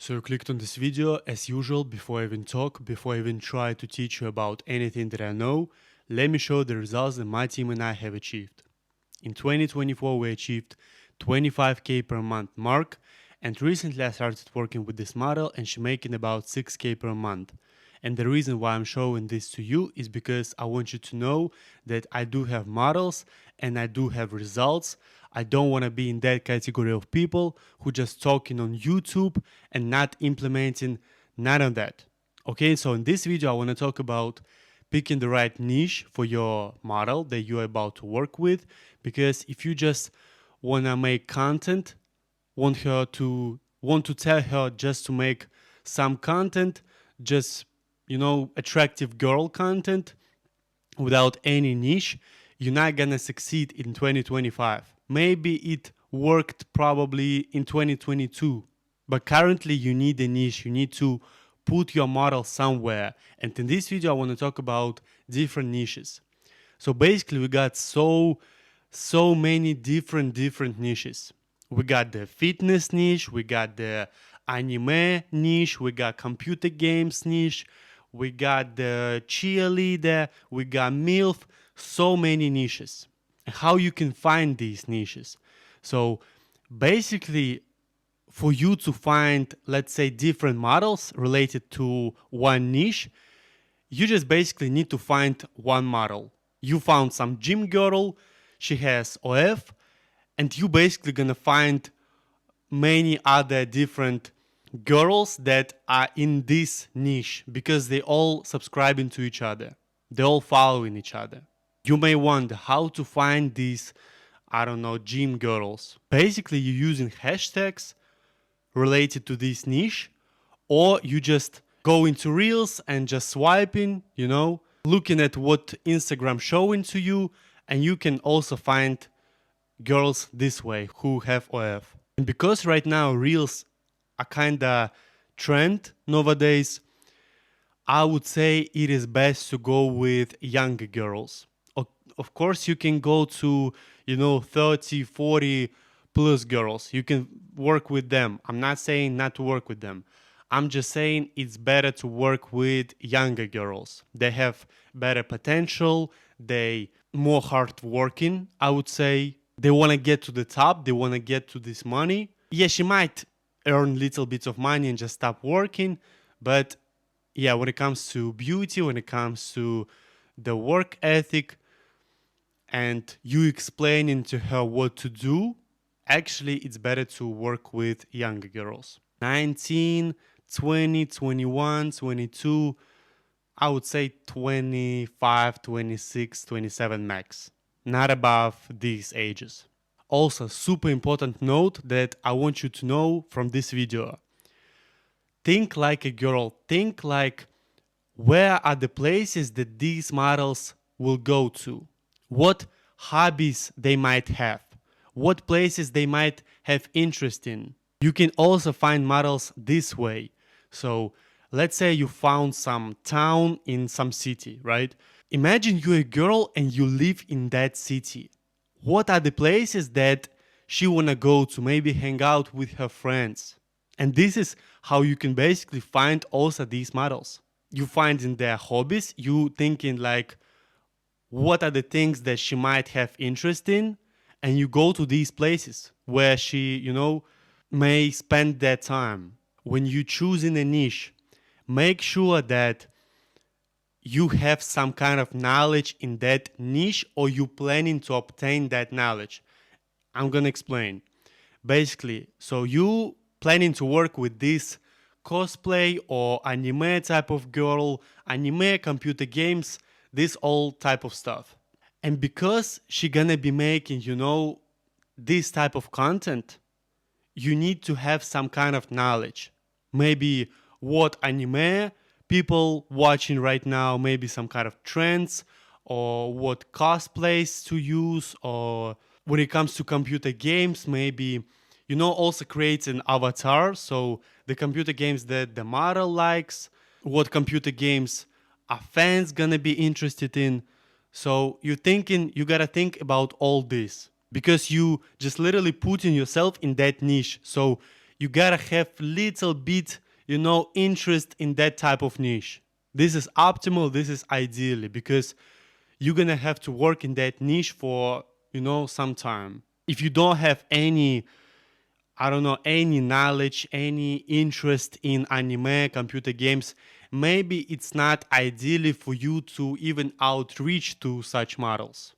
So you clicked on this video as usual. Before I even talk, before I even try to teach you about anything that I know, let me show the results that my team and I have achieved. In 2024 we achieved 25k per month mark, and recently I started working with this model and she's making about 6k per month. And the reason why I'm showing this to you is because I want you to know that I do have models and I do have results. I don't want to be in that category of people who just talking on YouTube and not implementing none of that. Okay, so in this video I want to talk about picking the right niche for your model that you're about to work with, because if you just want to make content, want to tell her just to make some content, just attractive girl content without any niche, you're not gonna succeed in 2025. Maybe it worked probably in 2022, but currently you need a niche. You need to put your model somewhere. And in this video I want to talk about different niches. So basically we got so many different niches. We got the fitness niche, we got the anime niche, we got computer games niche, we got the cheerleader, we got MILF, so many niches. How you can find these niches. So basically, for you to find, let's say, different models related to one niche, you just basically need to find one model. You found some gym girl, she has OF, and you basically gonna find many other different girls that are in this niche because they all subscribing to each other. They all following each other. You may wonder how to find these, I don't know, gym girls. Basically, you're using hashtags related to this niche, or you just go into Reels and just swiping, looking at what Instagram showing to you, and you can also find girls this way who have OF. And because right now Reels are kinda trend nowadays, I would say it is best to go with younger girls. Of course, you can go to, 30, 40 plus girls. You can work with them. I'm not saying not to work with them. I'm just saying it's better to work with younger girls. They have better potential. They more hardworking, I would say. They want to get to the top. They want to get to this money. Yeah, she might earn little bits of money and just stop working. But yeah, when it comes to beauty, when it comes to the work ethic, and you explaining to her what to do, actually it's better to work with younger girls. 19, 20, 21, 22, I would say 25, 26, 27 max. Not above these ages. Also, super important note that I want you to know from this video. Think like a girl. Think like, where are the places that these models will go to? What hobbies they might have? What places they might have interest in? You can also find models this way. So let's say you found some town in some city, right? Imagine you're a girl and you live in that city. What are the places that she wanna go to, maybe hang out with her friends? And this is how you can basically find also these models. You find in their hobbies, you thinking like, what are the things that she might have interest in, and you go to these places where she, may spend that time. When you choosing a niche, make sure that you have some kind of knowledge in that niche, or you planning to obtain that knowledge. I'm gonna explain. Basically, so you planning to work with this cosplay or anime type of girl, anime, computer games, this all type of stuff. And because she gonna be making, this type of content, you need to have some kind of knowledge. Maybe what anime people watching right now, maybe some kind of trends, or what cosplays to use, or when it comes to computer games, maybe, also create an avatar. So the computer games that the model likes, what computer games are fans gonna be interested in. So you gotta think about all this, because you just literally putting yourself in that niche. So you gotta have little bit, interest in that type of niche. This is optimal, this is ideally, because you're gonna have to work in that niche for, some time. If you don't have any, I don't know, any knowledge, any interest in anime, computer games, maybe it's not ideally for you to even outreach to such models.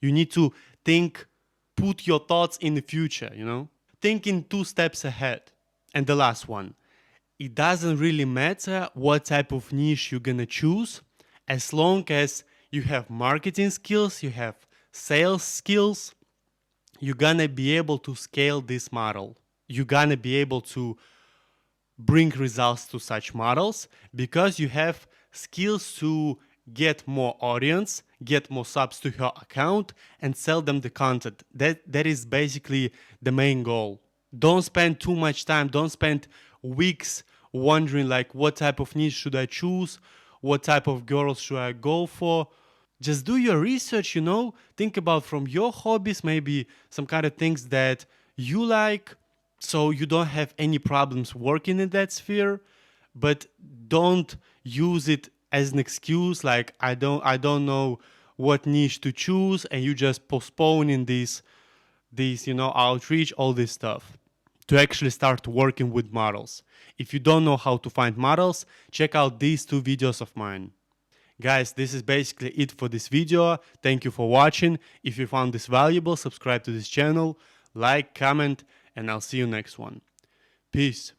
You need to think, put your thoughts in the future. Thinking 2 steps ahead. And the last one, it doesn't really matter what type of niche you're gonna choose, as long as you have marketing skills, you have sales skills, you're gonna be able to scale this model. You're gonna be able to bring results to such models because you have skills to get more audience, get more subs to your account, and sell them the content. That is basically the main goal. Don't spend too much time, don't spend weeks wondering like what type of niche should I choose, what type of girls should I go for. Just do your research, think about from your hobbies, maybe some kind of things that you like, so you don't have any problems working in that sphere. But don't use it as an excuse like I don't know what niche to choose, and you just postponing these outreach, all this stuff, to actually start working with models. If you don't know how to find models, check out these 2 videos of mine. Guys, this is basically it for this video. Thank you for watching. If you found this valuable, subscribe to this channel, like, comment, and I'll see you next one. Peace.